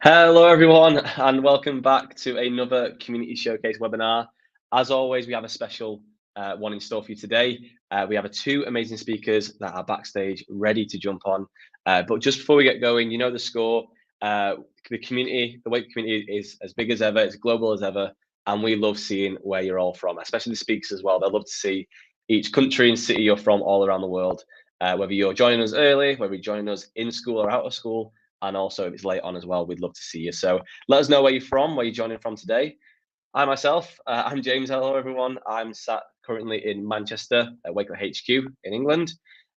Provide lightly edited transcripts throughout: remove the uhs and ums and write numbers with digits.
Hello, everyone, and welcome back to another Community Showcase webinar. As always, we have a special one in store for you today. We have two amazing speakers that are backstage ready to jump on. But just before we get going, you know the score. The community, the Wake community is as big as ever, it's global as ever, and we love seeing where you're all from, especially the speakers as well. They love to see each country and city you're from all around the world, whether you're joining us early, whether you're joining us in school or out of school. And also, if it's late on as well, we'd love to see you. So let us know where you're from, where you're joining from today. I myself, I'm James. Hello, everyone. I'm sat currently in Manchester at Wakelet HQ in England.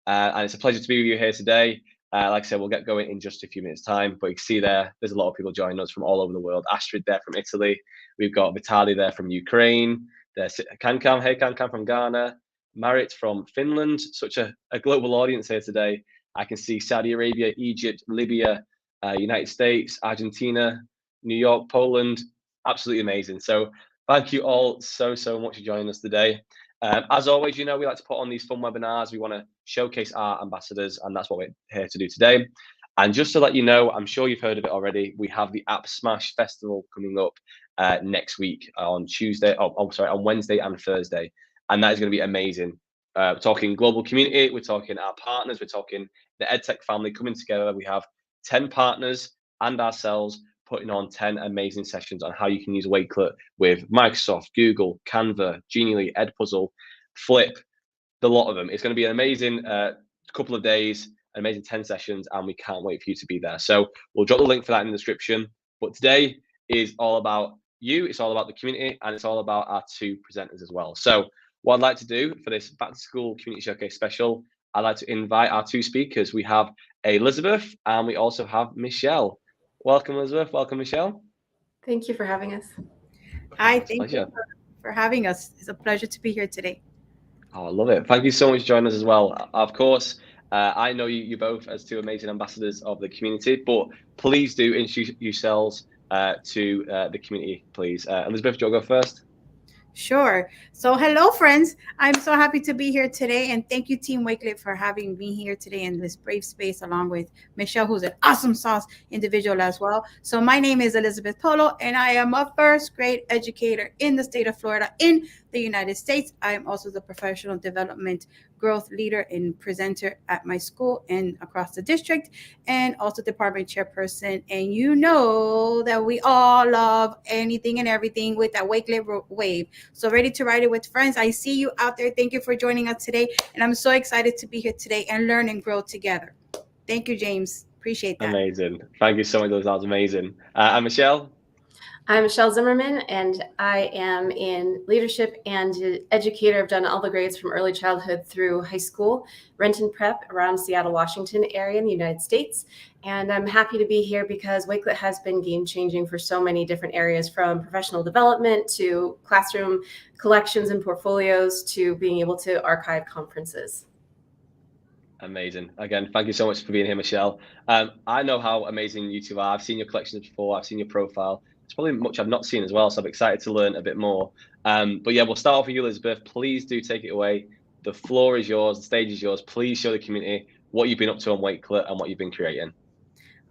And it's a pleasure to be with you here today. Like I said, we'll get going in just a few minutes' time. But you can see there's a lot of people joining us from all over the world. Astrid there from Italy. We've got Vitali there from Ukraine. There's Kankam, hey Kankam from Ghana. Marit from Finland. Such a global audience here today. I can see Saudi Arabia, Egypt, Libya, United States, Argentina, New York, Poland. Absolutely amazing. So thank you all so much for joining us today. As always, you know, we like to put on these fun webinars. We want to showcase our ambassadors, and that's what we're here to do today. And just to let you know, I'm sure you've heard of it already, we have the App Smash Festival coming up next week on on Wednesday and Thursday. And that is going to be amazing. We're talking global community, we're talking our partners, we're talking the EdTech family coming together. We have 10 partners and ourselves putting on 10 amazing sessions on how you can use Wakelet with Microsoft, Google, Canva, Genially, Edpuzzle, Flip, the lot of them. It's going to be an amazing couple of days, an amazing 10 sessions, and we can't wait for you to be there. So we'll drop the link for that in the description. But today is all about you, it's all about the community, and it's all about our two presenters as well. So what I'd like to do for this Back to School Community Showcase special, I'd like to invite our two speakers. We have Elizabeth and we also have Michelle. Welcome, Elizabeth. Welcome, Michelle. Thank you for having us. Hi, thank you for having us. It's a pleasure to be here today. Oh, I love it. Thank you so much for joining us as well. Of course, I know you both as two amazing ambassadors of the community, but please do introduce yourselves to the community, please. Elizabeth, do you want to go first? Sure. So hello, friends. I'm so happy to be here today. And thank you, Team Wakelet, for having me here today in this brave space, along with Michelle, who's an awesome sauce individual as well. So my name is Elizabeth Polo, and I am a first grade educator in the state of Florida in the United States. I am also the professional development growth leader and presenter at my school and across the district, and also department chairperson. And you know that we all love anything and everything with that Wakelet wave. So ready to ride it with friends. I see you out there. Thank you for joining us today. And I'm so excited to be here today and learn and grow together. Thank you, James. Appreciate that. Amazing. Thank you so much. That was amazing. And Michelle? I'm Michelle Zimmerman, and I am in leadership and educator. I've done all the grades from early childhood through high school, Renton Prep around Seattle, Washington area in the United States. And I'm happy to be here because Wakelet has been game-changing for so many different areas, from professional development to classroom collections and portfolios to being able to archive conferences. Amazing. Again, thank you so much for being here, Michelle. I know how amazing you two are. I've seen your collections before. I've seen your profile. It's probably much I've not seen as well, so I'm excited to learn a bit more. But yeah, we'll start off with you, Elizabeth. Please do take it away. The floor is yours. The stage is yours. Please show the community what you've been up to on Wakelet and what you've been creating.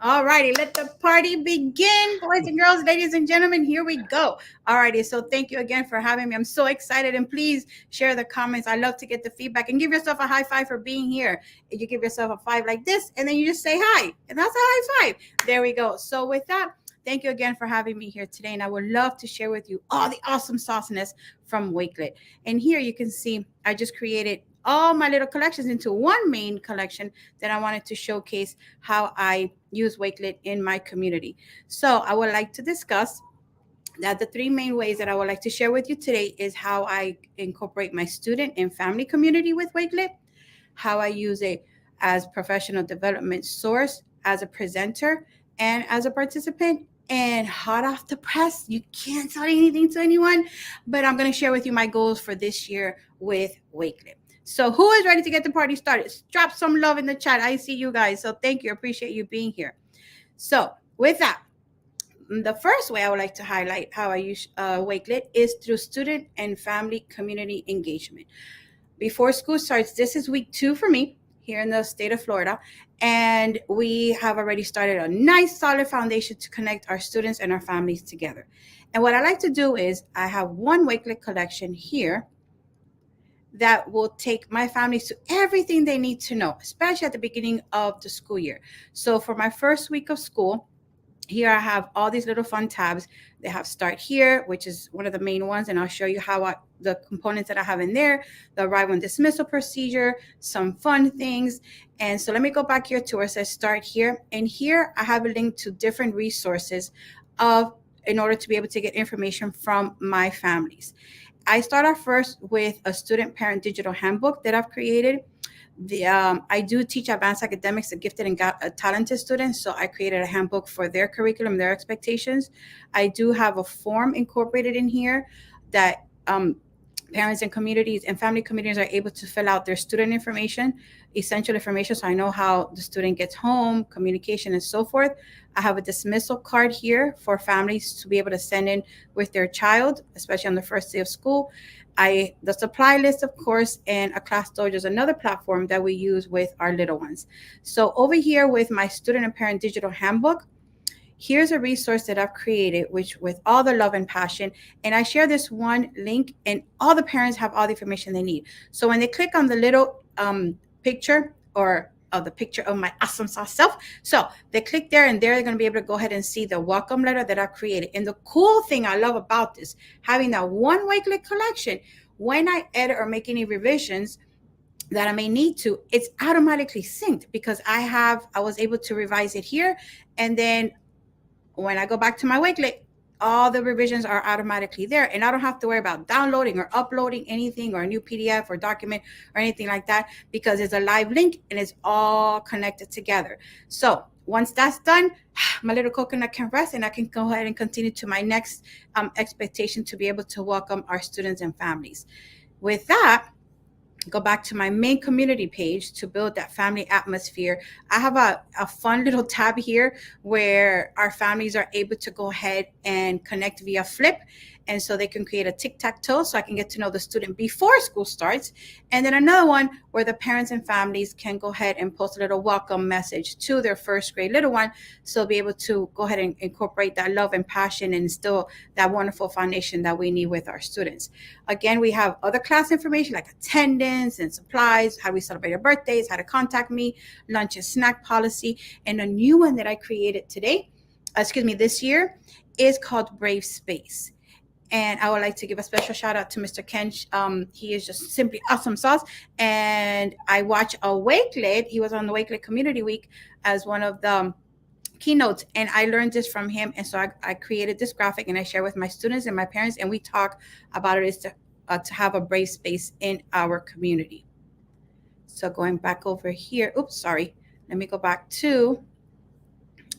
All righty, let the party begin, boys and girls, ladies and gentlemen. Here we go. All righty, so thank you again for having me. I'm so excited, and please share the comments. I love to get the feedback, and give yourself a high five for being here. You give yourself a five like this, and then you just say hi, and that's a high five. There we go. So with that, thank you again for having me here today, and I would love to share with you all the awesome sauciness from Wakelet. And here you can see I just created all my little collections into one main collection that I wanted to showcase how I use Wakelet in my community. So I would like to discuss that the three main ways that I would like to share with you today is how I incorporate my student and family community with Wakelet, how I use it as professional development source, as a presenter, and as a participant. And hot off the press, you can't tell anything to anyone, but I'm going to share with you my goals for this year with Wakelet. So who is ready to get the party started? Drop some love in the chat. I see you guys. So thank you. Appreciate you being here. So with that, the first way I would like to highlight how I use Wakelet is through student and family community engagement. Before school starts, this is week 2 for me. here in the state of Florida. And we have already started a nice solid foundation to connect our students and our families together. And what I like to do is I have one Wakelet collection here that will take my families to everything they need to know, especially at the beginning of the school year. So for my first week of school, here I have all these little fun tabs. They have Start Here, which is one of the main ones, and I'll show you how the components that I have in there, the arrival and dismissal procedure, some fun things. And so let me go back here to where it says Start Here. And here I have a link to different resources in order to be able to get information from my families. I start off first with a student parent digital handbook that I've created. I do teach advanced academics to gifted and talented students, so I created a handbook for their curriculum, their expectations. I do have a form incorporated in here that parents and communities and family communities are able to fill out their student information, essential information, so I know how the student gets home, communication, and so forth. I have a dismissal card here for families to be able to send in with their child, especially on the first day of school. The supply list, of course, and a class dojo is another platform that we use with our little ones. So over here with my student and parent digital handbook, here's a resource that I've created, which with all the love and passion, and I share this one link, and all the parents have all the information they need. So when they click on the little picture or the picture of my awesome sauce self, so they click there, and they're going to be able to go ahead and see the welcome letter that I created. And the cool thing I love about this, having that one Wakelet collection, when I edit or make any revisions that I may need to, it's automatically synced because I was able to revise it here, and then when I go back to my Wakelet, all the revisions are automatically there, and I don't have to worry about downloading or uploading anything or a new PDF or document or anything like that, because it's a live link and it's all connected together. So once that's done, my little coconut can rest, and I can go ahead and continue to my next expectation to be able to welcome our students and families. With that, go back to my main community page to build that family atmosphere. I have a fun little tab here where our families are able to go ahead and connect via Flip. And so they can create a tic-tac-toe so I can get to know the student before school starts. And then another one where the parents and families can go ahead and post a little welcome message to their first grade little one. So be able to go ahead and incorporate that love and passion and instill that wonderful foundation that we need with our students. Again, we have other class information like attendance and supplies, how we celebrate our birthdays, how to contact me, lunch and snack policy. And a new one that I created this year is called Brave Space. And I would like to give a special shout out to Mr. Ken. He is just simply awesome sauce. And I watch a Wakelet. He was on the Wakelet Community Week as one of the keynotes. And I learned this from him. And so I created this graphic and I share with my students and my parents. And we talk about it is to have a brave space in our community. So going back over here. Oops, sorry. Let me go back to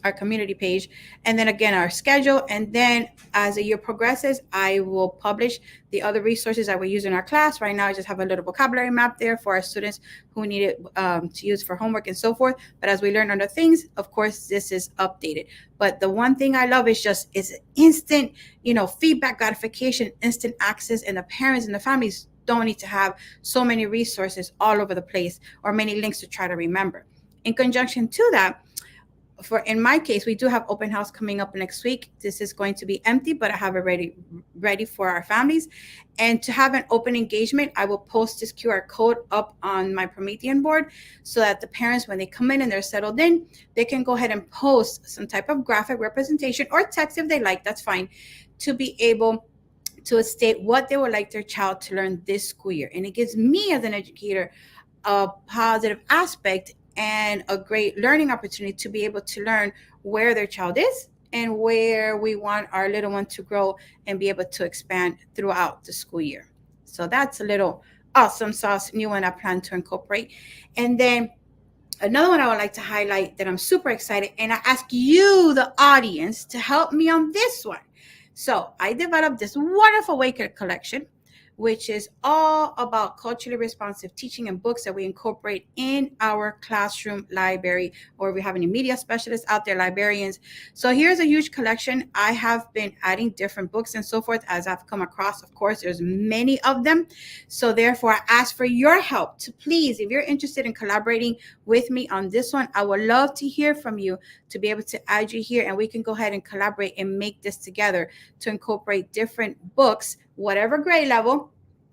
our community page, and then again our schedule, and then as the year progresses I will publish the other resources that we use in our class. Right now I just have a little vocabulary map there for our students who need it to use for homework and so forth, but as we learn other things, of course this is updated. But the one thing I love is instant feedback, gratification, instant access, and the parents and the families don't need to have so many resources all over the place or many links to try to remember. In conjunction to that, in my case, we do have open house coming up next week. This is going to be empty, but I have it ready for our families. And to have an open engagement, I will post this QR code up on my Promethean board so that the parents, when they come in and they're settled in, they can go ahead and post some type of graphic representation or text if they like, that's fine, to be able to state what they would like their child to learn this school year. And it gives me as an educator a positive aspect and a great learning opportunity to be able to learn where their child is and where we want our little one to grow and be able to expand throughout the school year. So that's a little awesome sauce, new one I plan to incorporate. And then another one I would like to highlight that I'm super excited, and I ask you, the audience, to help me on this one. So I developed this wonderful Wakelet collection which is all about culturally responsive teaching and books that we incorporate in our classroom library, or if we have any media specialists out there, librarians. So here's a huge collection. I have been adding different books and so forth as I've come across. Of course, there's many of them. So therefore, I ask for your help to please, if you're interested in collaborating with me on this one, I would love to hear from you to be able to add you here, and we can go ahead and collaborate and make this together to incorporate different books, whatever grade level,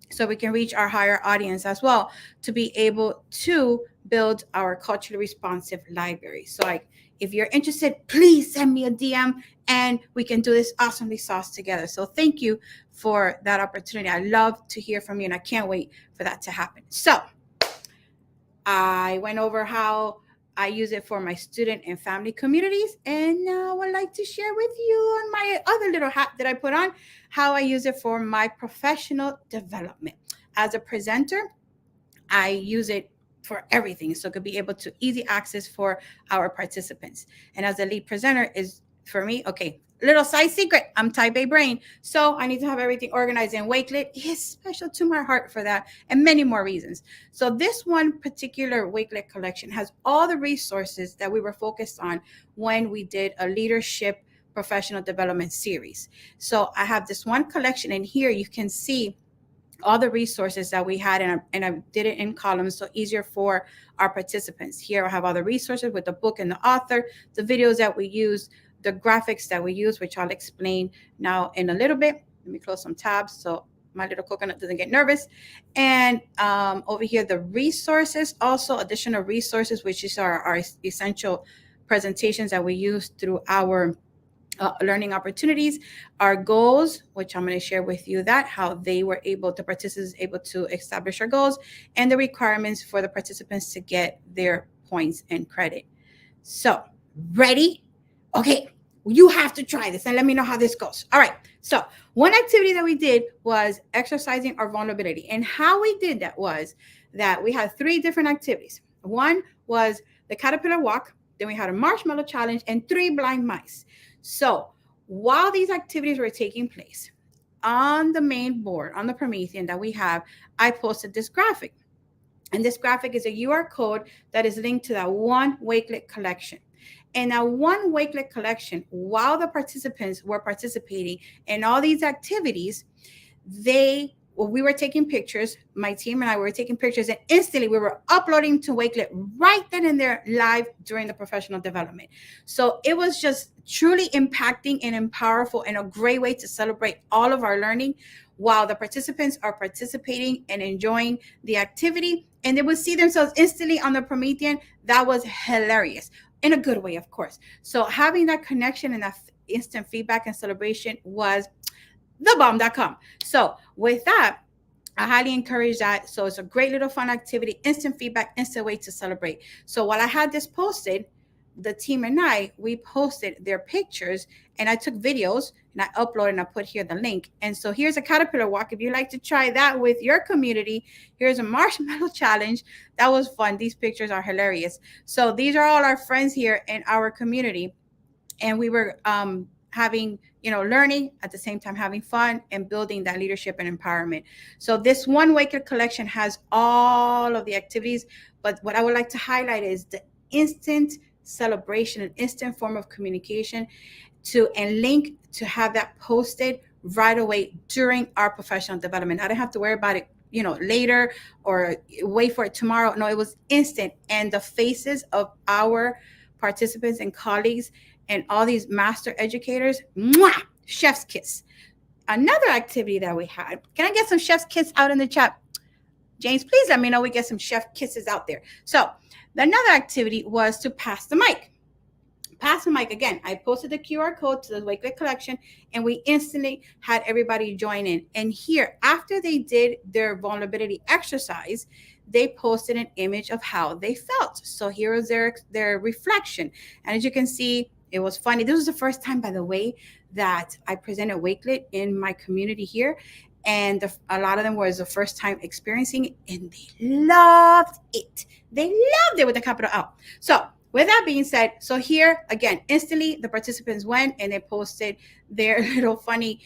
so we can reach our higher audience as well, to be able to build our culturally responsive library. So like, if you're interested, please send me a DM and we can do this awesomely sauce together. So thank you for that opportunity. I love to hear from you, and I can't wait for that to happen. So I went over how I use it for my student and family communities, and now I'd like to share with you on my other little hat that I put on, how I use it for my professional development. As a presenter, I use it for everything, so it could be able to easy access for our participants. And as a lead presenter is for me, okay, little side secret, I'm type A brain, so I need to have everything organized, and Wakelet is special to my heart for that, and many more reasons. So this one particular Wakelet collection has all the resources that we were focused on when we did a leadership professional development series. So I have this one collection, and here you can see all the resources that we had, and I did it in columns, so easier for our participants. Here I have all the resources with the book and the author, the videos that we use, the graphics that we use, which I'll explain now in a little bit. Let me close some tabs so my little coconut doesn't get nervous. And over here, the resources, also additional resources, which is our essential presentations that we use through our learning opportunities, our goals, which I'm going to share with you that how they were able, the participants able to establish our goals, and the requirements for the participants to get their points and credit. So ready? Okay, you have to try this and let me know how this goes. All right. So one activity that we did was exercising our vulnerability. And how we did that was that we had 3 different activities. One was the caterpillar walk. Then we had a marshmallow challenge and 3 blind mice. So while these activities were taking place on the main board, on the Promethean that we have, I posted this graphic. And this graphic is a QR code that is linked to that one Wakelet collection. And that one Wakelet collection, while the participants were participating in all these activities, we were taking pictures, my team and I were taking pictures, and instantly we were uploading to Wakelet right then and there live during the professional development. So it was just truly impacting and powerful, and a great way to celebrate all of our learning while the participants are participating and enjoying the activity, and they would see themselves instantly on the Promethean. That was hilarious, in a good way, of course. So having that connection and that instant feedback and celebration was thebomb.com. So with that, I highly encourage that. So it's a great little fun activity, instant feedback, instant way to celebrate. So while I had this posted, the team and we posted their pictures, and I took videos and I uploaded and I put here the link. And so here's a caterpillar walk. If you like to try that with your community, here's a marshmallow challenge. That was fun. These pictures are hilarious. So these are all our friends here in our community. And we were having, learning at the same time, having fun and building that leadership and empowerment. So this one Wakelet collection has all of the activities, but what I would like to highlight is the instant celebration, an instant form of communication and link to have that posted right away during our professional development. I didn't have to worry about it, later or wait for it tomorrow. No, it was instant. And the faces of our participants and colleagues and all these master educators, mwah, chef's kiss. Another activity that we had, can I get some chef's kiss out in the chat? James, please let me know we get some chef kisses out there. So another activity was to pass the mic. Pass the mic again. I posted the QR code to the Wakelet collection, and we instantly had everybody join in. And here, after they did their vulnerability exercise, they posted an image of how they felt. So here is their reflection. And as you can see, it was funny. This was the first time, by the way, that I presented Wakelet in my community here. And a lot of them was the first time experiencing it, and they loved it. They loved it with the capital L. So with that being said, so here again, instantly the participants went and they posted their little funny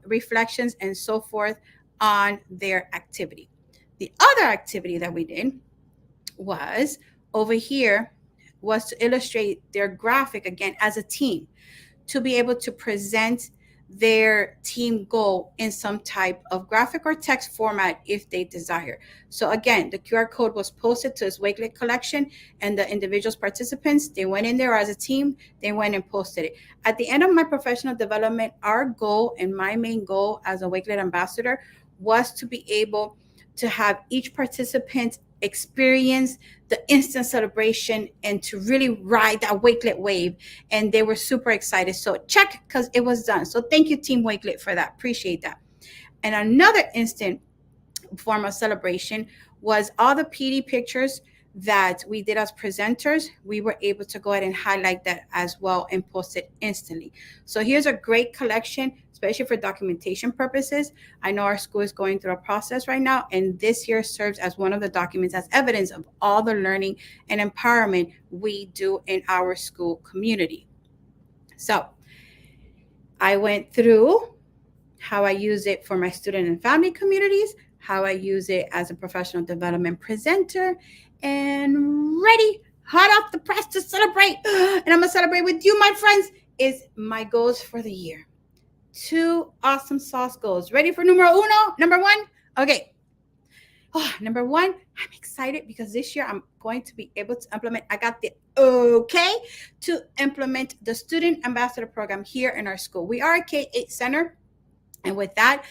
reflections and so forth on their activity. The other activity that we did was over here was to illustrate their graphic again as a team, to be able to present their team goal in some type of graphic or text format if they desire. So again, the QR code was posted to this Wakelet collection, and the individuals participants, they went in there as a team, they went and posted it. At the end of my professional development, our goal and my main goal as a Wakelet ambassador was to be able to have each participant experience the instant celebration and to really ride that Wakelet wave. And they were super excited. So check, because it was done. So thank you, Team Wakelet, for that. Appreciate that. And another instant form of celebration was all the PD pictures that we did as presenters. We were able to go ahead and highlight that as well and post it instantly. So here's a great collection, especially for documentation purposes. I know our school is going through a process right now, and this here serves as one of the documents as evidence of all the learning and empowerment we do in our school community. So I went through how I use it for my student and family communities, how I use it as a professional development presenter, and ready, hot off the press to celebrate. And I'm gonna celebrate with you, my friends, is my goals for the year. 2 awesome sauce goals. Ready for numero uno? Number 1? Okay. Number 1, I'm excited because this year I'm going to be able to implement, I got the okay to implement the Student Ambassador Program here in our school. We are a K-8 center. And with that,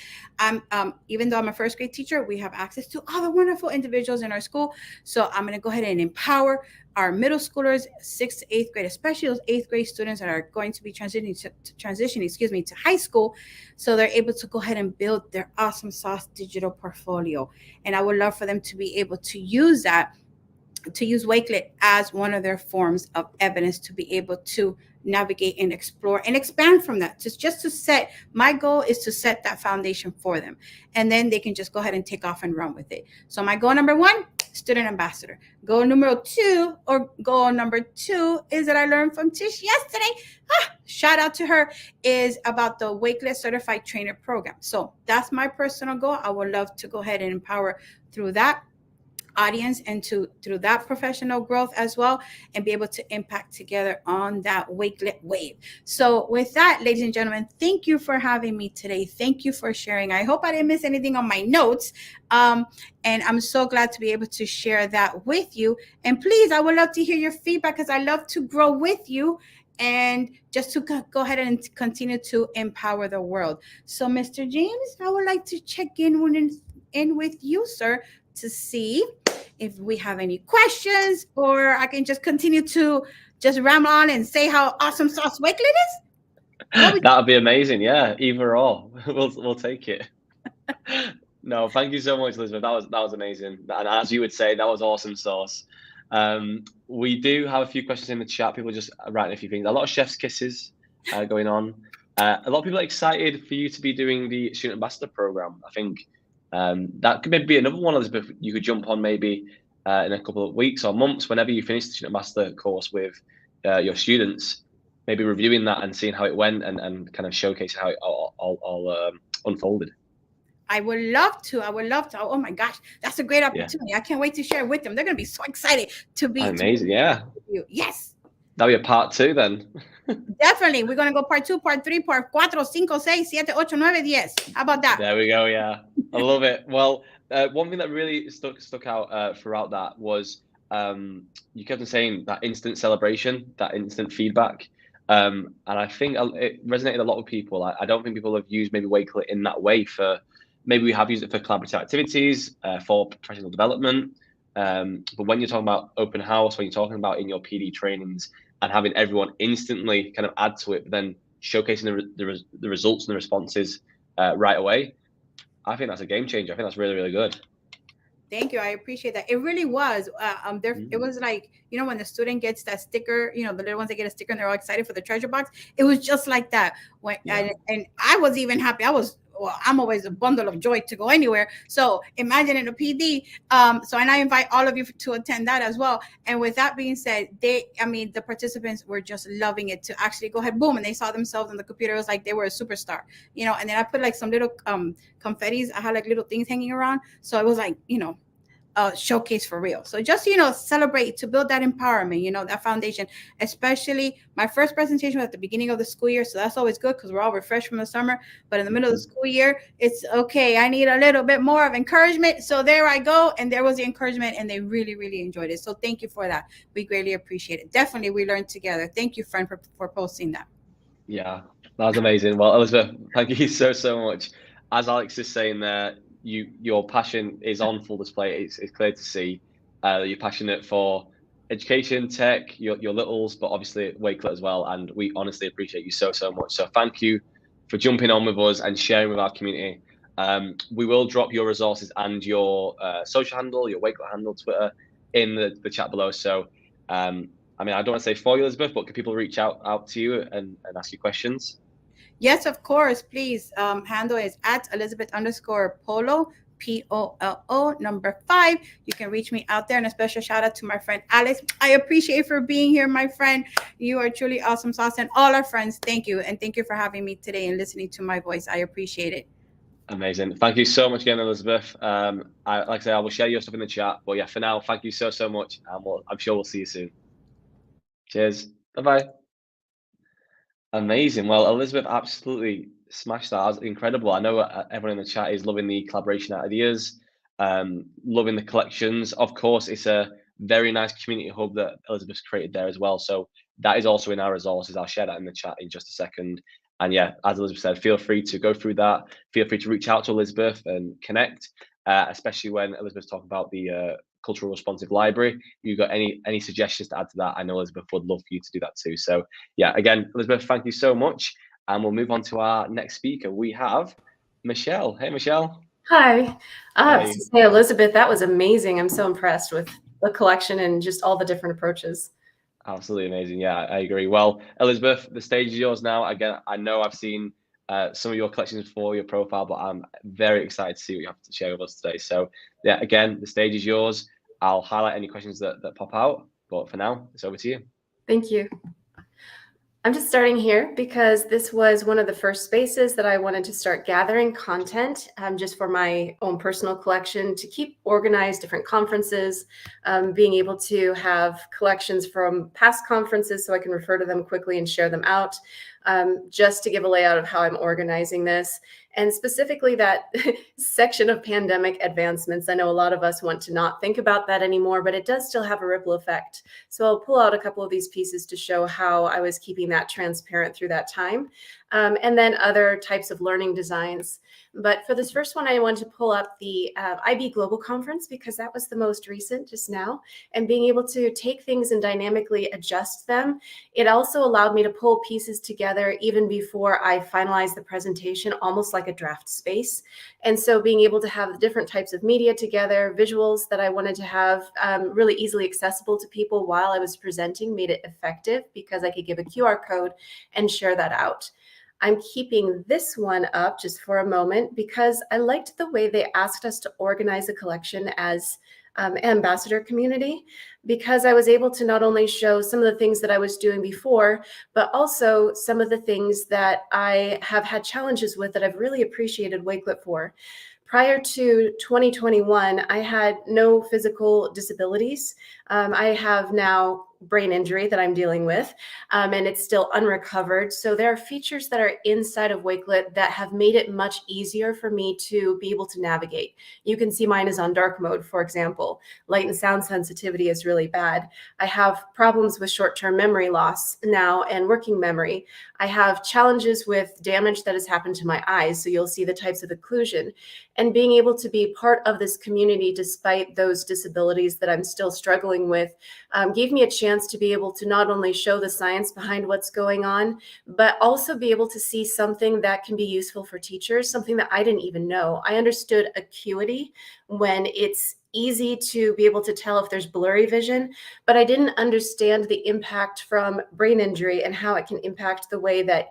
even though I'm a first grade teacher, we have access to all the wonderful individuals in our school. So I'm going to go ahead and empower our middle schoolers, 6th to 8th grade, especially those 8th grade students that are going to be transitioning to high school. So they're able to go ahead and build their awesome sauce digital portfolio. And I would love for them to be able to use that, to use Wakelet as one of their forms of evidence to be able to navigate and explore and expand from that. Just to set, my goal is to set that foundation for them. And then they can just go ahead and take off and run with it. So my goal number 1, student ambassador. Goal number 2 is that I learned from Tish yesterday. Shout out to her, is about the Wakelet Certified Trainer Program. So that's my personal goal. I would love to go ahead and empower through that audience and through that professional growth as well, and be able to impact together on that Wakelet wave. So with that, ladies and gentlemen, thank you for having me today. Thank you for sharing. I hope I didn't miss anything on my notes. And I'm so glad to be able to share that with you. And please, I would love to hear your feedback, because I love to grow with you and just to go ahead and continue to empower the world. So Mr. James, I would like to check in with you, sir, to see if we have any questions, or I can just continue to just ramble on and say how awesome sauce Wakelet is. That would be amazing. Yeah, either or. We'll take it. No, thank you so much, Elizabeth. That was amazing. And as you would say, that was awesome sauce. We do have a few questions in the chat. People just writing a few things. A lot of chef's kisses going on. A lot of people are excited for you to be doing the Student Ambassador Program. I think that could maybe be another one of those you could jump on maybe in a couple of weeks or months, whenever you finish the Student Ambassador course with your students, maybe reviewing that and seeing how it went and kind of showcasing how it all unfolded. I would love to. Oh my gosh, that's a great opportunity. Yeah. I can't wait to share with them. They're going to be so excited to be amazing. Yeah. Yes. That'll be a part 2 then. Definitely. We're going to go part 2, part 3, part 4, 5, 6, 7, 8, 9, 10. How about that? There we go. Yeah. I love it. Well, one thing that really stuck out throughout that was you kept on saying that instant celebration, that instant feedback. And I think it resonated a lot with people. I don't think people have used maybe Wakelet in that way maybe we have used it for collaborative activities, for professional development. But when you're talking about open house, when you're talking about in your PD trainings and having everyone instantly kind of add to it, but then showcasing the results and the responses right away, I think that's a game changer. I think that's really, really good. Thank you. I appreciate that. It really was. It was like, when the student gets that sticker, the little ones that get a sticker and they're all excited for the treasure box. It was just like that. And I was even happy. I was well, I'm always a bundle of joy to go anywhere. So imagine in a PD. And I invite all of you to attend that as well. And with that being said, the participants were just loving it to actually go ahead, boom, and they saw themselves on the computer. It was like they were a superstar, and then I put like some little confettis. I had like little things hanging around. So it was like, showcase for real. So just, celebrate to build that empowerment, that foundation. Especially my first presentation was at the beginning of the school year. So that's always good because we're all refreshed from the summer. But in the middle of the school year, it's okay. I need a little bit more of encouragement. So there I go. And there was the encouragement, and they really, really enjoyed it. So thank you for that. We greatly appreciate it. Definitely, we learned together. Thank you, friend, for posting that. Yeah, that was amazing. Well, Elizabeth, thank you so much. As Alex is saying there, your passion is on full display. It's clear to see that you're passionate for education, tech, your littles, but obviously Wakelet as well. And we honestly appreciate you so much. So thank you for jumping on with us and sharing with our community. We will drop your resources and your social handle, your Wakelet handle, Twitter, in the chat below. So I don't want to say for you, Elizabeth, but can people reach out to you and ask you questions? Yes, of course, please. Handle is at Elizabeth_Polo, POLO 5. You can reach me out there. And a special shout out to my friend Alex. I appreciate you for being here, my friend. You are truly awesome sauce. And all our friends, thank you. And thank you for having me today and listening to my voice. I appreciate it. Amazing. Thank you so much again, Elizabeth. Like I say, I will share your stuff in the chat. But yeah, for now, thank you so much. And I'm sure we'll see you soon. Cheers. Bye-bye. Amazing. Well, Elizabeth absolutely smashed that. That's incredible. I know everyone in the chat is loving the collaboration ideas, loving the collections. Of course, it's a very nice community hub that Elizabeth's created there as well. So that is also in our resources. I'll share that in the chat in just a second. And yeah, as Elizabeth said, feel free to go through that. Feel free to reach out to Elizabeth and connect, especially when Elizabeth's talking about the cultural responsive library. You got any suggestions to add to that? I know Elizabeth would love for you to do that too. So yeah, again, Elizabeth, thank you so much. And we'll move on to our next speaker. We have Michelle. Hey, Michelle. Hi. Hey, Elizabeth, that was amazing. I'm so impressed with the collection and just all the different approaches. Absolutely amazing. Yeah, I agree. Well, Elizabeth, the stage is yours now. Again, I know I've seen some of your collections for your profile, but I'm very excited to see what you have to share with us today. So yeah, again, the stage is yours. I'll highlight any questions that pop out, but for now, it's over to you. Thank you. I'm just starting here because this was one of the first spaces that I wanted to start gathering content just for my own personal collection to keep organized, different conferences, being able to have collections from past conferences so I can refer to them quickly and share them out, just to give a layout of how I'm organizing this. And specifically that section of pandemic advancements. I know a lot of us want to not think about that anymore, but it does still have a ripple effect. So I'll pull out a couple of these pieces to show how I was keeping that transparent through that time. And then other types of learning designs. But for this first one, I wanted to pull up the IB Global Conference because that was the most recent just now. And being able to take things and dynamically adjust them, it also allowed me to pull pieces together even before I finalized the presentation, almost like a draft space. And so being able to have the different types of media together, visuals that I wanted to have really easily accessible to people while I was presenting made it effective because I could give a QR code and share that out. I'm keeping this one up just for a moment because I liked the way they asked us to organize a collection as ambassador community, because I was able to not only show some of the things that I was doing before, but also some of the things that I have had challenges with that I've really appreciated Wakelet for. Prior to 2021, I had no physical disabilities. I have now brain injury that I'm dealing with, and it's still unrecovered. So there are features that are inside of Wakelet that have made it much easier for me to be able to navigate. You can see mine is on dark mode, for example. Light and sound sensitivity is really bad. I have problems with short-term memory loss now and working memory. I have challenges with damage that has happened to my eyes. So you'll see the types of occlusion. And being able to be part of this community despite those disabilities that I'm still struggling with gave me a chance to be able to not only show the science behind what's going on, but also be able to see something that can be useful for teachers, something that I didn't even know. I understood acuity when it's easy to be able to tell if there's blurry vision, but I didn't understand the impact from brain injury and how it can impact the way that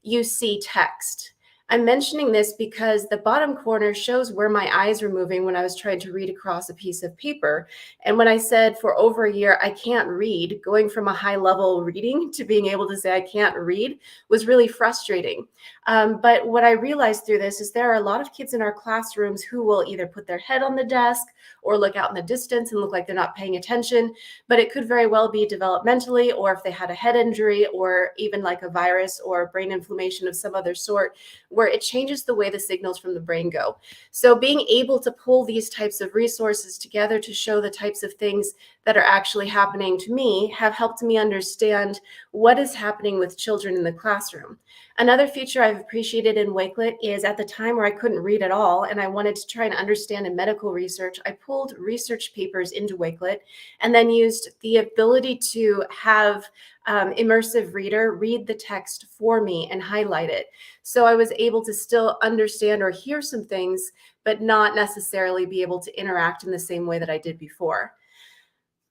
you see text. I'm mentioning this because the bottom corner shows where my eyes were moving when I was trying to read across a piece of paper. And when I said for over a year, I can't read, going from a high level reading to being able to say I can't read was really frustrating. But what I realized through this is there are a lot of kids in our classrooms who will either put their head on the desk or look out in the distance and look like they're not paying attention, but it could very well be developmentally, or if they had a head injury or even like a virus or brain inflammation of some other sort, where it changes the way the signals from the brain go. So being able to pull these types of resources together to show the types of things that are actually happening to me have helped me understand what is happening with children in the classroom. Another feature I've appreciated in Wakelet is at the time where I couldn't read at all and I wanted to try and understand in medical research, I pulled research papers into Wakelet and then used the ability to have immersive reader read the text for me and highlight it. So I was able to still understand or hear some things, but not necessarily be able to interact in the same way that I did before.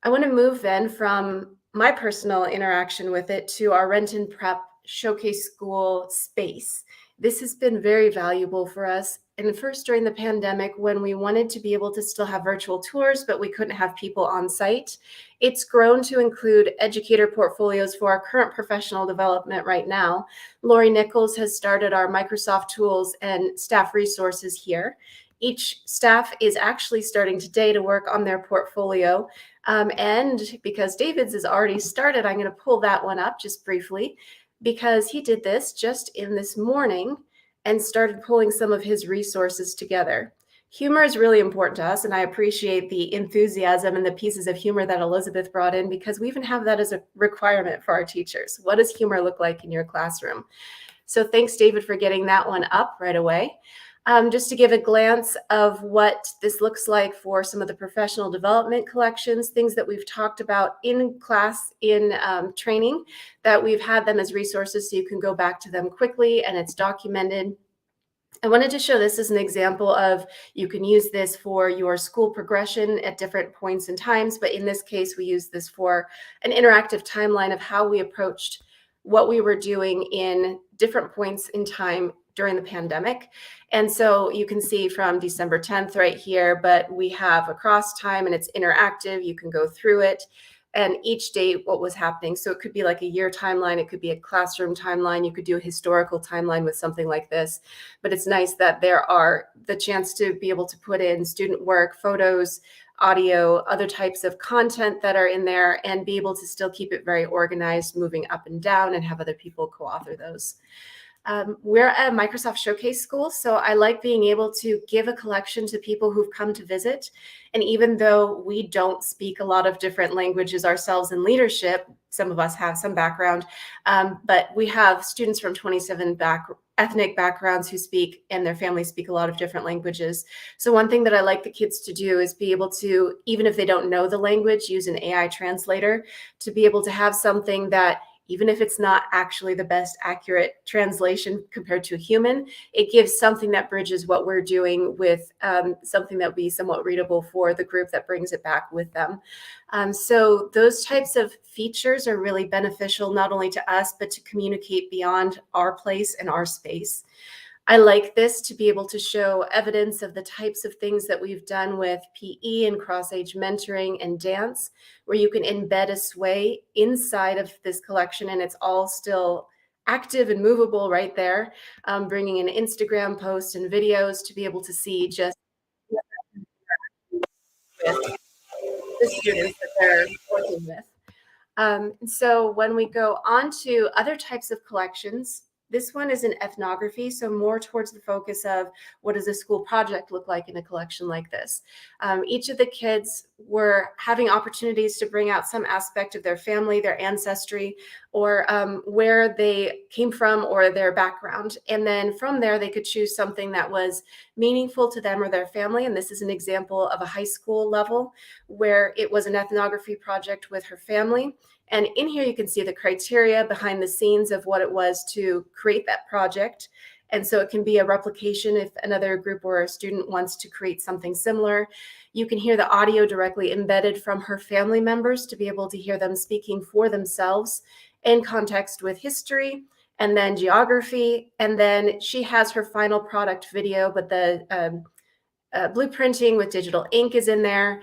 I want to move then from my personal interaction with it to our Renton Prep Showcase School space. This has been very valuable for us. And first during the pandemic, when we wanted to be able to still have virtual tours, but we couldn't have people on site, it's grown to include educator portfolios for our current professional development right now. Lori Nichols has started our Microsoft tools and staff resources here. Each staff is actually starting today to work on their portfolio. And because David's is already started, I'm going to pull that one up just briefly, because he did this just in this morning and started pulling some of his resources together. Humor is really important to us, and I appreciate the enthusiasm and the pieces of humor that Elizabeth brought in, because we even have that as a requirement for our teachers. What does humor look like in your classroom? So thanks, David, for getting that one up right away. Just to give a glance of what this looks like for some of the professional development collections, things that we've talked about in class, in training, that we've had them as resources so you can go back to them quickly and it's documented. I wanted to show this as an example of you can use this for your school progression at different points and times, but in this case, we use this for an interactive timeline of how we approached what we were doing in different points in time during the pandemic. And so you can see from December 10th right here, but we have across time and it's interactive. You can go through it and each day what was happening. So it could be like a year timeline. It could be a classroom timeline. You could do a historical timeline with something like this. But it's nice that there are the chance to be able to put in student work, photos, audio, other types of content that are in there, and be able to still keep it very organized, moving up and down, and have other people co-author those. We're a Microsoft Showcase school, so I like being able to give a collection to people who've come to visit. And even though we don't speak a lot of different languages ourselves in leadership, some of us have some background, but we have students from 27 ethnic backgrounds who speak, and their families speak a lot of different languages. So one thing that I like the kids to do is be able to, even if they don't know the language, use an AI translator to be able to have something that, even if it's not actually the best accurate translation compared to a human, it gives something that bridges what we're doing with something that will be somewhat readable for the group that brings it back with them. So those types of features are really beneficial, not only to us, but to communicate beyond our place and our space. I like this to be able to show evidence of the types of things that we've done with PE and cross-age mentoring and dance, where you can embed a sway inside of this collection and it's all still active and movable right there, bringing in Instagram posts and videos to be able to see just with the students that they're working with. So when we go on to other types of collections, this one is in ethnography, so more towards the focus of what does a school project look like in a collection like this. Each of the kids were having opportunities to bring out some aspect of their family, their ancestry, or where they came from or their background. And then from there, they could choose something that was meaningful to them or their family. And this is an example of a high school level where it was an ethnography project with her family. And in here, you can see the criteria behind the scenes of what it was to create that project. And so it can be a replication if another group or a student wants to create something similar. You can hear the audio directly embedded from her family members to be able to hear them speaking for themselves in context with history and then geography, and then she has her final product video, but the blueprinting with digital ink is in there,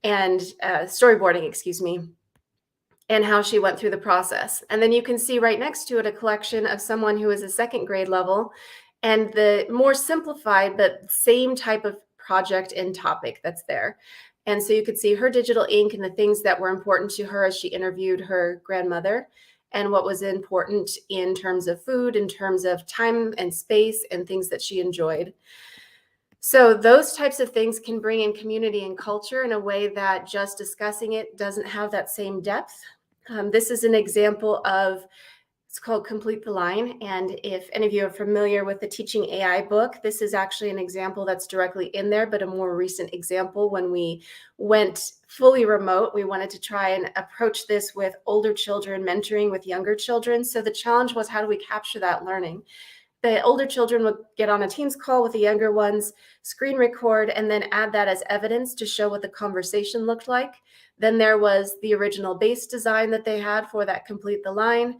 and storyboarding, excuse me, and how she went through the process. And then you can see right next to it a collection of someone who is a second grade level, and the more simplified but same type of project and topic that's there. And so you could see her digital ink and the things that were important to her as she interviewed her grandmother, and what was important in terms of food, in terms of time and space, and things that she enjoyed. So those types of things can bring in community and culture in a way that just discussing it doesn't have that same depth. This is an example of, it's called Complete the Line. And if any of you are familiar with the Teaching AI book, this is actually an example that's directly in there, but a more recent example. When we went fully remote, we wanted to try and approach this with older children, mentoring with younger children. So the challenge was, how do we capture that learning? The older children would get on a Teams call with the younger ones, screen record, and then add that as evidence to show what the conversation looked like. Then there was the original base design that they had for that Complete the Line.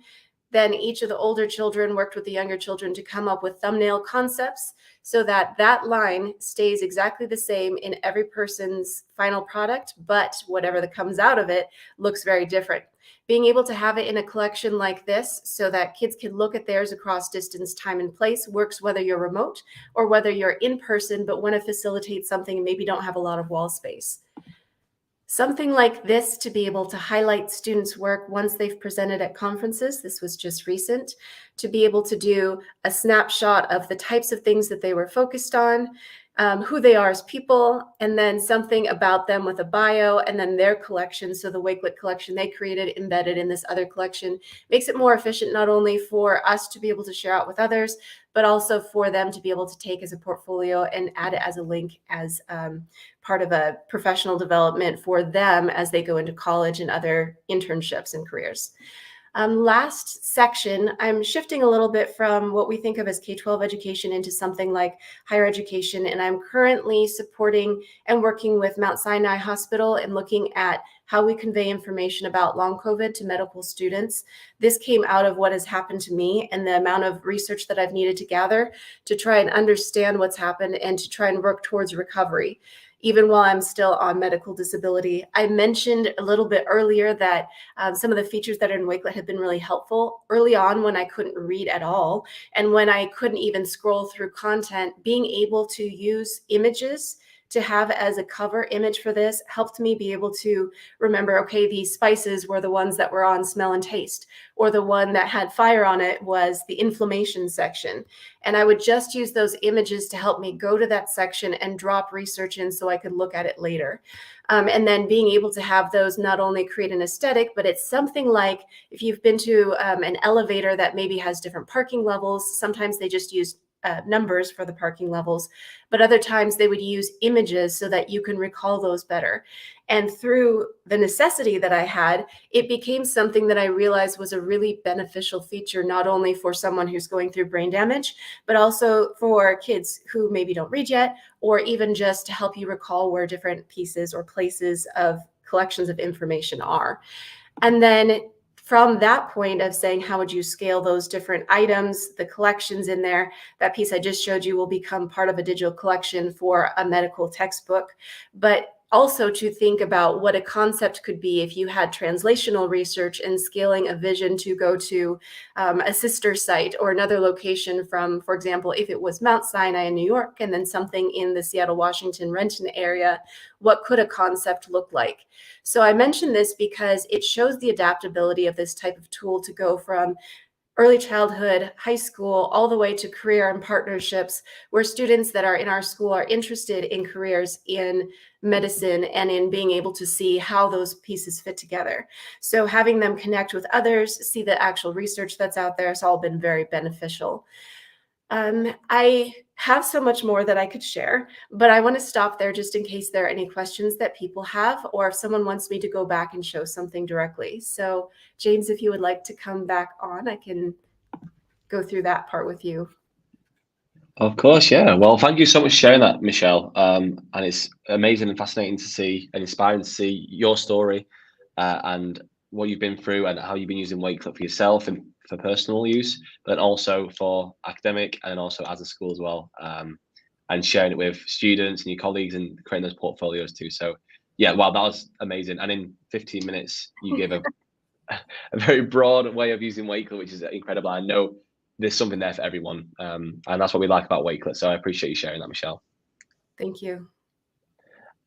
Then each of the older children worked with the younger children to come up with thumbnail concepts so that that line stays exactly the same in every person's final product, but whatever that comes out of it looks very different. Being able to have it in a collection like this so that kids can look at theirs across distance, time, and place works whether you're remote or whether you're in person but want to facilitate something and maybe don't have a lot of wall space. Something like this to be able to highlight students' work once they've presented at conferences, this was just recent, to be able to do a snapshot of the types of things that they were focused on, who they are as people, and then something about them with a bio, and then their collection. So the Wakelet collection they created embedded in this other collection makes it more efficient, not only for us to be able to share out with others, but also for them to be able to take as a portfolio and add it as a link as part of a professional development for them as they go into college and other internships and careers. Last section, I'm shifting a little bit from what we think of as K-12 education into something like higher education, and I'm currently supporting and working with Mount Sinai Hospital and looking at how we convey information about long COVID to medical students. This came out of what has happened to me and the amount of research that I've needed to gather to try and understand what's happened and to try and work towards recovery, even while I'm still on medical disability. I mentioned a little bit earlier that some of the features that are in Wakelet have been really helpful early on when I couldn't read at all. And when I couldn't even scroll through content, being able to use images to have as a cover image for this helped me be able to remember, okay, these spices were the ones that were on smell and taste, or the one that had fire on it was the inflammation section. And I would just use those images to help me go to that section and drop research in so I could look at it later. And then being able to have those not only create an aesthetic, but it's something like if you've been to an elevator that maybe has different parking levels, sometimes they just use numbers for the parking levels, but other times they would use images so that you can recall those better. And through the necessity that I had, it became something that I realized was a really beneficial feature, not only for someone who's going through brain damage, but also for kids who maybe don't read yet, or even just to help you recall where different pieces or places of collections of information are. And then from that point of saying, how would you scale those different items, the collections in there, that piece I just showed you will become part of a digital collection for a medical textbook. But also to think about what a concept could be if you had translational research and scaling a vision to go to a sister site or another location from, for example, if it was Mount Sinai in New York and then something in the Seattle, Washington, Renton area, what could a concept look like? So I mention this because it shows the adaptability of this type of tool to go from early childhood, high school, all the way to career and partnerships, where students that are in our school are interested in careers in medicine and in being able to see how those pieces fit together. So having them connect with others, see the actual research that's out there, has all been very beneficial. I have so much more that I could share, but I want to stop there just in case there are any questions that people have, or if someone wants me to go back and show something directly. So James, if you would like to come back on, I can go through that part with you. Of course, yeah. Well, thank you so much for sharing that, Michelle. And it's amazing and fascinating to see and inspiring to see your story and what you've been through and how you've been using Wakelet for yourself and for personal use, but also for academic and also as a school as well, and sharing it with students and your colleagues and creating those portfolios too. So yeah, wow, that was amazing. And in 15 minutes, you gave a very broad way of using Wakelet, which is incredible. I know there's something there for everyone, and that's what we like about Wakelet. So I appreciate you sharing that, Michelle. Thank you.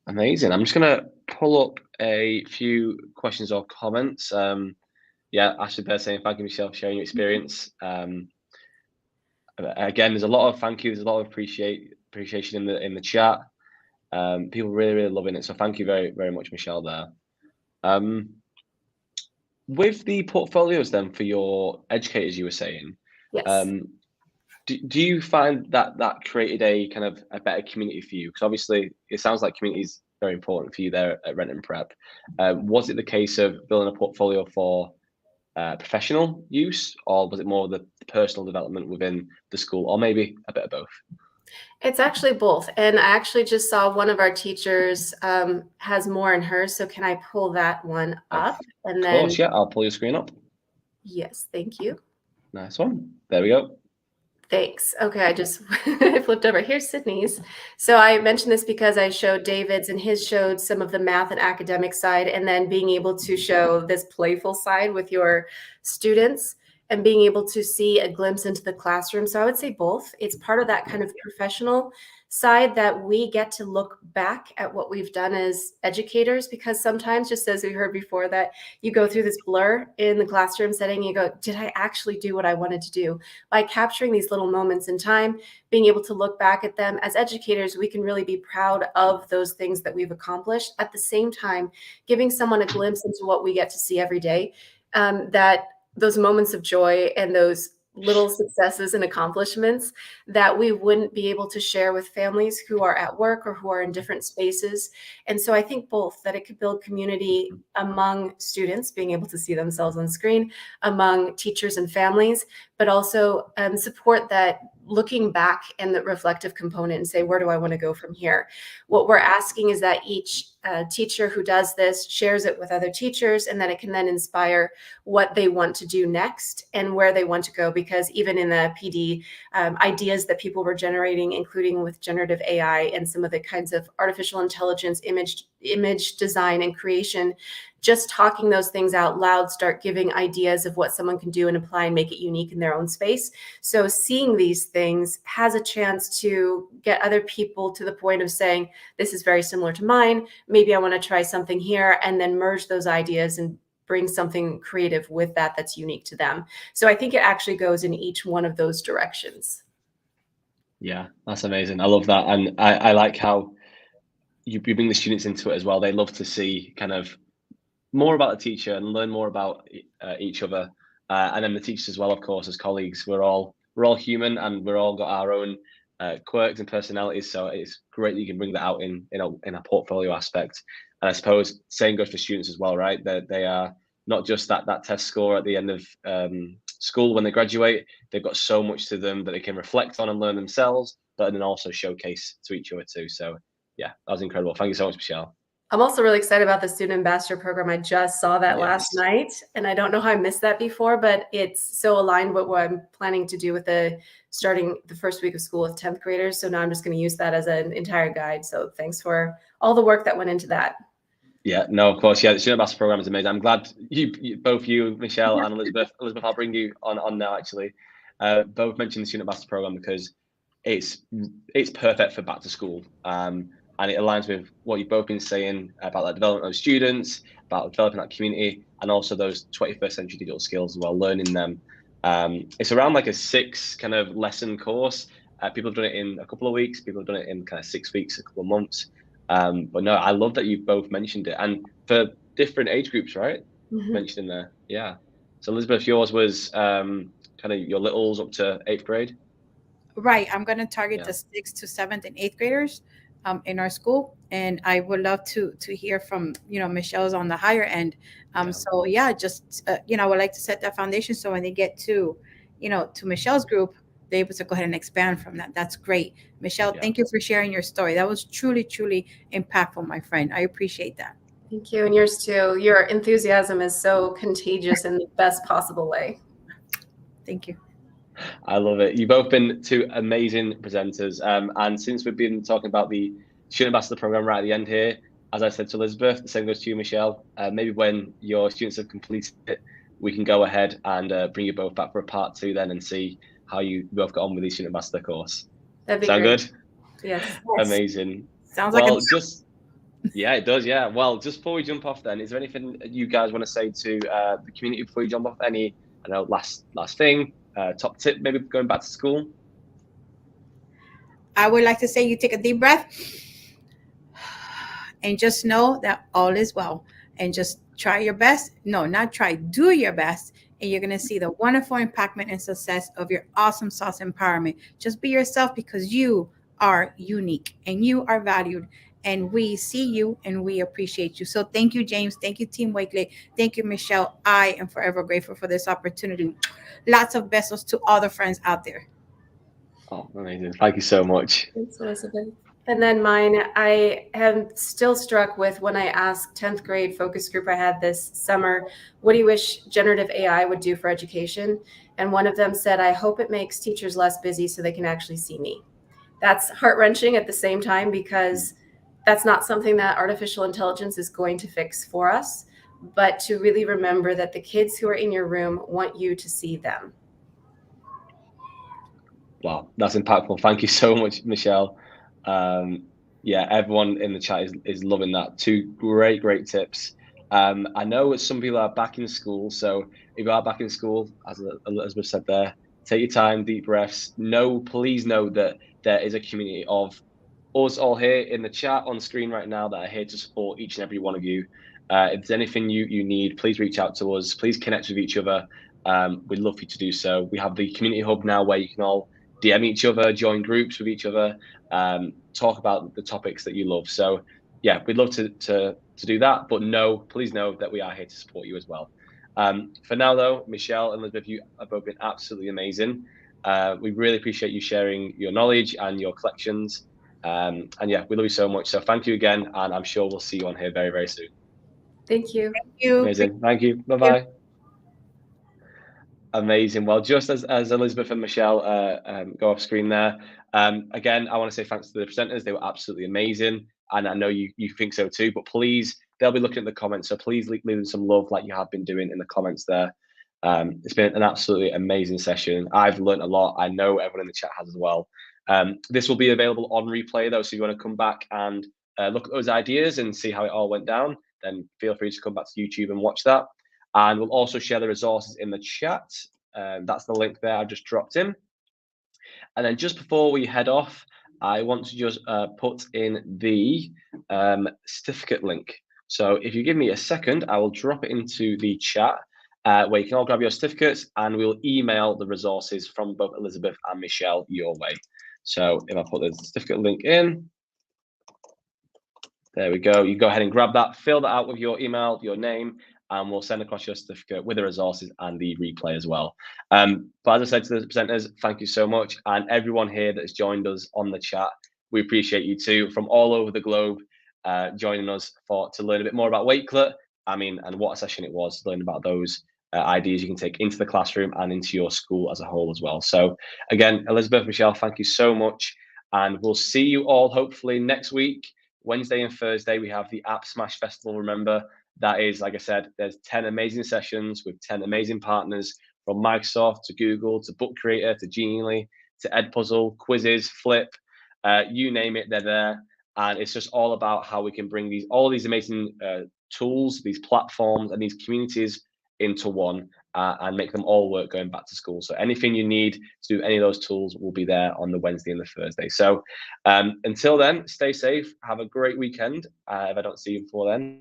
Amazing. I'm just going to pull up a few questions or comments. Yeah, Ashley Bear saying, thank you, Michelle, for sharing your experience. Again, there's a lot of thank you. There's a lot of appreciation in the chat. People really loving it. So thank you very much, Michelle, there. With the portfolios then for your educators, you were saying, Yes. do you find that created a kind of a better community for you? Because obviously it sounds like community is very important for you there at Renton Prep. Was it the case of building a portfolio for professional use, or was it more the personal development within the school, or maybe a bit of both? It's actually both. And I actually just saw one of our teachers has more in hers. So can I pull that one up? And then, of course, yeah, I'll pull your screen up. Yes, thank you. Nice one. There we go. Thanks. Okay, I just I flipped over. Here's Sydney's. So I mentioned this because I showed David's, and his showed some of the math and academic side, and then being able to show this playful side with your students and being able to see a glimpse into the classroom. So I would say both. It's part of that kind of professional side that we get to look back at what we've done as educators, because sometimes, just as we heard before, that you go through this blur in the classroom setting, you go, did I actually do what I wanted to do? By capturing these little moments in time, being able to look back at them as educators, we can really be proud of those things that we've accomplished. At the same time, giving someone a glimpse into what we get to see every day, that those moments of joy and those little successes and accomplishments that we wouldn't be able to share with families who are at work or who are in different spaces. And so I think both, that it could build community among students, being able to see themselves on screen, among teachers and families, but also support that looking back and the reflective component and say, where do I want to go from here? What we're asking is that each teacher who does this shares it with other teachers, and that it can then inspire what they want to do next and where they want to go. Because even in the PD, ideas that people were generating, including with generative AI and some of the kinds of artificial intelligence, image design and creation, just talking those things out loud start giving ideas of what someone can do and apply and make it unique in their own space. So seeing these things has a chance to get other people to the point of saying, this is very similar to mine. Maybe I want to try something here, and then merge those ideas and bring something creative with that that's unique to them. So I think it actually goes in each one of those directions. Yeah, that's amazing. I love that. And I like how you bring the students into it as well. They love to see kind of more about the teacher and learn more about each other, and then the teachers as well, of course, as colleagues. We're all human, and we're all got our own quirks and personalities. So it's great that you can bring that out in a portfolio aspect. And I suppose same goes for students as well, right? They are not just that test score at the end of school when they graduate. They've got so much to them that they can reflect on and learn themselves, but then also showcase to each other too. So yeah, that was incredible. Thank you so much, Michelle. I'm also really excited about the Student Ambassador program. I just saw that last night, and I don't know how I missed that before, but it's so aligned with what I'm planning to do with starting the first week of school with 10th graders. So now I'm just going to use that as an entire guide. So thanks for all the work that went into that. Yeah, no, of course. Yeah, the Student Ambassador program is amazing. I'm glad both you, Michelle and Elizabeth, I'll bring you on now actually, both mentioned the Student Ambassador program because it's perfect for back to school. And it aligns with what you've both been saying about that development of students, about developing that community, and also those 21st century digital skills as well, learning them. It's around like a 6 kind of lesson course. People have done it in a couple of weeks. People have done it in kind of 6 weeks, a couple of months. But no, I love that you both mentioned it. And for different age groups, right? Mm-hmm. Mentioned in there. Yeah. So Elizabeth, yours was kind of your littles up to 8th grade. Right. I'm going to target the 6th to 7th and 8th graders in our school. And I would love to hear from, Michelle's on the higher end. So yeah, just, I would like to set that foundation. So when they get to, to Michelle's group, they're able to go ahead and expand from that. That's great. Michelle, thank you for sharing your story. That was truly, truly impactful, my friend. I appreciate that. Thank you. And yours too. Your enthusiasm is so contagious in the best possible way. Thank you. I love it. You've both been two amazing presenters. And since we've been talking about the Student Ambassador program right at the end here, as I said to Elizabeth, the same goes to you, Michelle. Maybe when your students have completed it, we can go ahead and bring you both back for a part 2 then and see how you both got on with the Student Ambassador course. That'd be Sound great. good? Yes. Amazing. Sounds like Well, yeah, it does. Yeah. Well, just before we jump off, then, is there anything you guys want to say to the community before you jump off? Any, I know, last thing, top tip, maybe going back to school? I would like to say you take a deep breath and just know that all is well. And just try your best. No, not try, do your best. And you're going to see the wonderful impactment and success of your awesome sauce empowerment. Just be yourself, because you are unique and you are valued. And we see you and we appreciate you. So thank you, James. Thank you, Team Wakelet. Thank you, Michelle. I am forever grateful for this opportunity. Lots of besos to all the friends out there. Oh, amazing. Thank you so much. Thanks, Elizabeth. And then mine, I am still struck with when I asked 10th grade focus group I had this summer, what do you wish generative AI would do for education? And one of them said, I hope it makes teachers less busy so they can actually see me. That's heart-wrenching at the same time, because that's not something that artificial intelligence is going to fix for us, but to really remember that the kids who are in your room want you to see them. Wow, that's impactful. Thank you so much, Michelle. Yeah, everyone in the chat is loving that. Two great tips. I know some people are back in school, so if you are back in school, as Elizabeth said there, take your time, deep breaths. Please know that there is a community of us all here in the chat on screen right now that are here to support each and every one of you. If there's anything you need, please reach out to us. Please connect with each other. We'd love for you to do so. We have the community hub now where you can all DM each other, join groups with each other, talk about the topics that you love. So yeah, we'd love to do that. But please know that we are here to support you as well. For now, though, Michelle and Elizabeth, you have both been absolutely amazing. We really appreciate you sharing your knowledge and your collections. And yeah, we love you so much. So thank you again, and I'm sure we'll see you on here very soon. Thank you. Thank you. Amazing. Thank you. Bye-bye. Amazing. Well, just as Elizabeth and Michelle go off screen there, again, I want to say thanks to the presenters. They were absolutely amazing. And I know you think so too, but please, they'll be looking at the comments. So please leave them some love like you have been doing in the comments there. It's been an absolutely amazing session. I've learned a lot. I know everyone in the chat has as well. This will be available on replay though. So if you want to come back and look at those ideas and see how it all went down, then feel free to come back to YouTube and watch that. And we'll also share the resources in the chat. That's the link there I just dropped in. And then just before we head off, I want to just put in the certificate link. So if you give me a second, I will drop it into the chat where you can all grab your certificates, and we'll email the resources from both Elizabeth and Michelle your way. So if I put the certificate link in, there we go. You go ahead and grab that, fill that out with your email, your name, and we'll send across your certificate with the resources and the replay as well. But as I said to the presenters, thank you so much. And everyone here that has joined us on the chat, we appreciate you too, from all over the globe, joining us to learn a bit more about Wakelet. I mean, and what a session it was, to learn about those ideas you can take into the classroom and into your school as a whole as well. So again, Elizabeth, Michelle, thank you so much. And we'll see you all hopefully next week. Wednesday and Thursday, we have the App Smash Festival. Remember, that is, like I said, there's 10 amazing sessions with 10 amazing partners, from Microsoft to Google to Book Creator to Genially to Edpuzzle, quizzes, Flip, you name it, they're there. And it's just all about how we can bring all these amazing tools, these platforms, and these communities into one and make them all work going back to school. So anything you need to do any of those tools will be there on the Wednesday and the Thursday. So until then, stay safe, have a great weekend if I don't see you before then.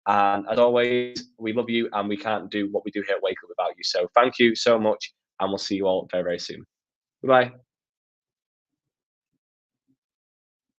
And as always, we love you, and we can't do what we do here at Wakelet without you. So thank you so much, and we'll see you all very soon. Goodbye.